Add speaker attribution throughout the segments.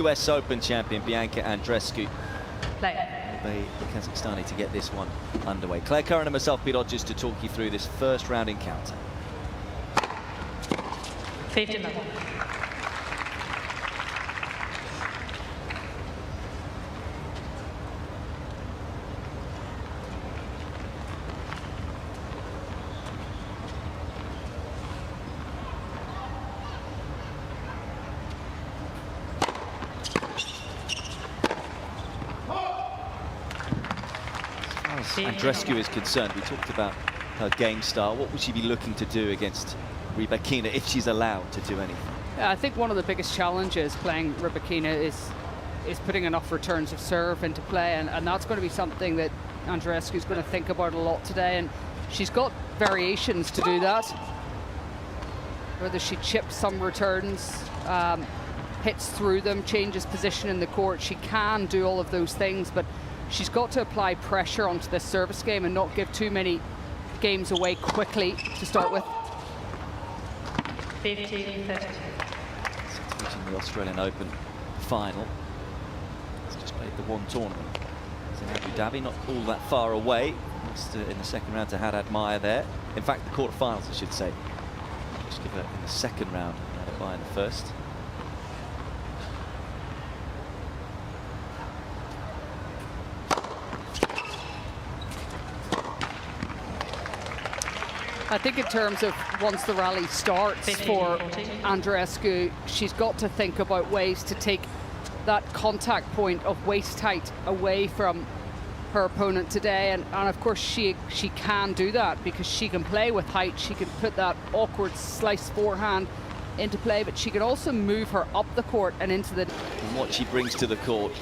Speaker 1: US Open champion Bianca Andreescu.
Speaker 2: Play.
Speaker 1: The Kazakhstani to get this one underway. Claire Curran and myself, Pete Rogers, to talk you through this first round encounter.
Speaker 2: 15 level.
Speaker 1: Andreescu is concerned. We talked about her game style. What would she be looking to do against Rybakina if she's allowed to do anything?
Speaker 3: Yeah, I think one of the biggest challenges playing Rybakina is putting enough returns of serve into play, and that's going to be something that Andreescu is going to think about a lot today, and she's got variations to do that. Whether she chips some returns, hits through them, changes position in the court, she can do all of those things, but she's got to apply pressure onto this service game and not give too many games away quickly to start with.
Speaker 2: 15-30.
Speaker 1: The Australian Open final. It's just played the one tournament. It's in Abu Dhabi, not all that far away. Lost in the second round to Haddad Meyer there. In fact, the quarterfinals, I should say. Just give it in the second round, Haddad Meyer in the first.
Speaker 3: I think in terms of once the rally starts for Andreescu, she's got to think about ways to take that contact point of waist height away from her opponent today. And of course, she can do that because she can play with height. She can put that awkward slice forehand into play, but she can also move her up the court and into the...
Speaker 1: And what she brings to the court,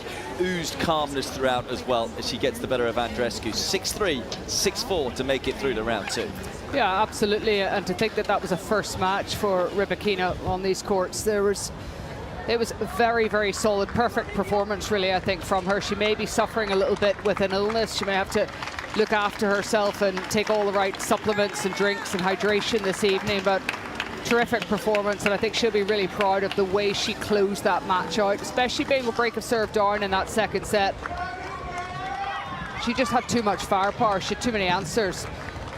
Speaker 1: oozed calmness throughout as well as she gets the better of Andreescu. 6-3, 6-4 to make it through to round two.
Speaker 3: Yeah, absolutely, and to think that that was a first match for Rybakina on these courts, it was a very, very solid, perfect performance, really, I think, from her. She may be suffering a little bit with an illness. She may have to look after herself and take all the right supplements and drinks and hydration this evening, but terrific performance, and I think she'll be really proud of the way she closed that match out, especially being a break of serve down in that second set. She just had too much firepower. She had too many answers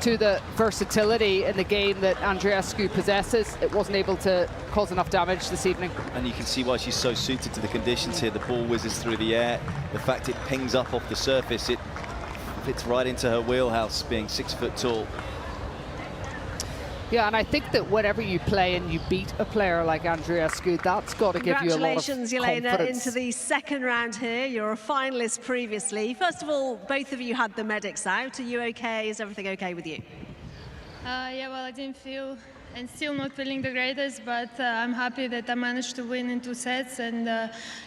Speaker 3: to the versatility in the game that Andreescu possesses. It wasn't able to cause enough damage this evening. And
Speaker 1: you can see why she's so suited to the conditions here. The ball whizzes through the air. The fact it pings up off the surface, it fits right into her wheelhouse, being 6 foot tall.
Speaker 3: Yeah, and I think that whenever you play and you beat a player like Andreescu, that's got to give you a lot of
Speaker 4: Congratulations, Elena,
Speaker 3: confidence.
Speaker 4: into the second round here. You're a finalist previously. First of all, both of you had the medics out. Are you okay? Is everything okay with you?
Speaker 5: Yeah, well, I didn't feel, and still not feeling the greatest, but I'm happy that I managed to win in 2 sets, and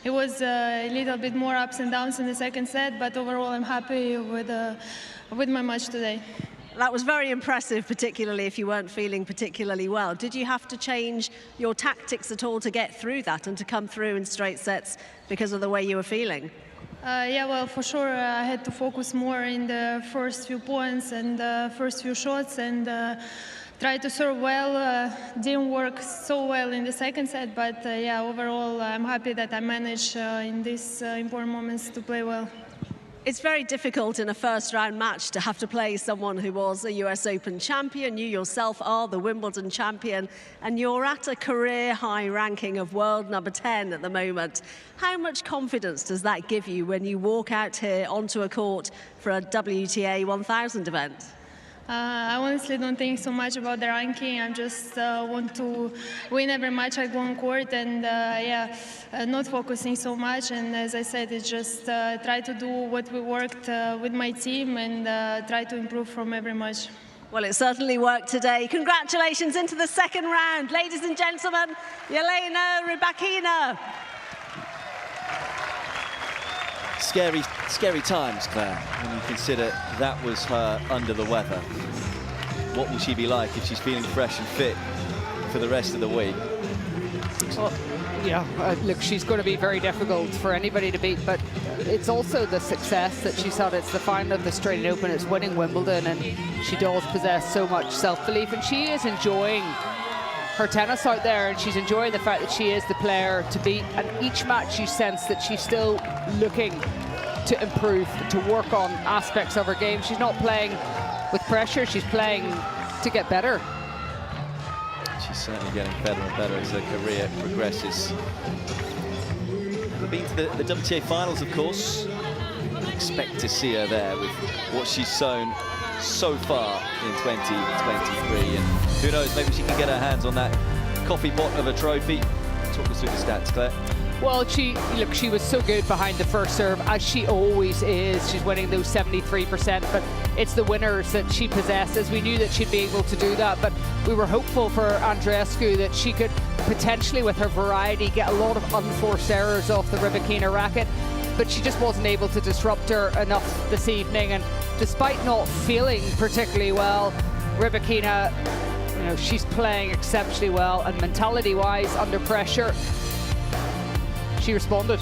Speaker 5: it was a little bit more ups and downs in the second set, but overall I'm happy with my match today.
Speaker 4: That was very impressive, particularly if you weren't feeling particularly well. Did you have to change your tactics at all to get through that and to come through in straight sets because of the way you were feeling?
Speaker 5: Yeah, well, for sure, I had to focus more in the first few points and the first few shots, and try to serve well. Didn't work so well in the second set, but yeah, overall, I'm happy that I managed in these important moments to play well.
Speaker 4: It's very difficult in a first-round match to have to play someone who was a US Open champion. You yourself are the Wimbledon champion, and you're at a career-high ranking of world number 10 at the moment. How much confidence does that give you when you walk out here onto a court for a WTA 1000 event?
Speaker 5: I honestly don't think so much about the ranking. I just want to win every match I go on court, and yeah, not focusing so much. And as I said, it's just try to do what we worked with my team and try to improve from every match.
Speaker 4: Well, it certainly worked today. Congratulations into the second round. Ladies and gentlemen, Elena Rybakina.
Speaker 1: Scary times, Claire, when you consider that was her under the weather. What will she be like if she's feeling fresh and fit for the rest of the week?
Speaker 3: Well, yeah, look, she's going to be very difficult for anybody to beat, but it's also the success that she's had. It's the final of the Australian Open, it's winning Wimbledon, and she does possess so much self-belief, and she is enjoying her tennis out there, and she's enjoying the fact that she is the player to beat. And each match you sense that she's still looking to improve, to work on aspects of her game. She's not playing with pressure, she's playing to get better.
Speaker 1: She's certainly getting better and better as her career progresses. Never been to the WTA finals, of course. Expect to see her there with what she's shown so far in 2023. And who knows, maybe she can get her hands on that coffee pot of a trophy. Talk us through the stats, Claire.
Speaker 3: Well, she was so good behind the first serve, as she always is. She's winning those 73%, but it's the winners that she possesses. We knew that she'd be able to do that, but we were hopeful for Andreescu that she could potentially, with her variety, get a lot of unforced errors off the Rybakina racket, but she just wasn't able to disrupt her enough this evening. And despite not feeling particularly well, Rybakina, she's playing exceptionally well, and mentality-wise, under pressure, she responded.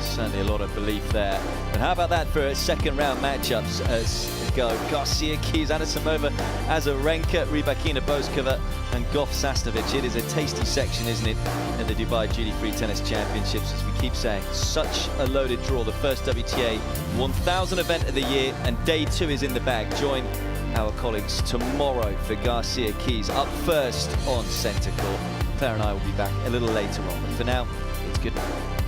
Speaker 1: Certainly a lot of belief there. And how about that for second round matchups as we go? Garcia Keys, Anisimova, Azarenka, Rybakina, Boskova, and Goff Sasnovich. It is a tasty section, isn't it, in the Dubai Duty-Free Tennis Championships, as we keep saying. Such a loaded draw. The first WTA 1000 event of the year, and day 2 is in the bag. Join our colleagues tomorrow for Garcia Keys up first on centre court. Claire and I will be back a little later on, but for now, it's good night.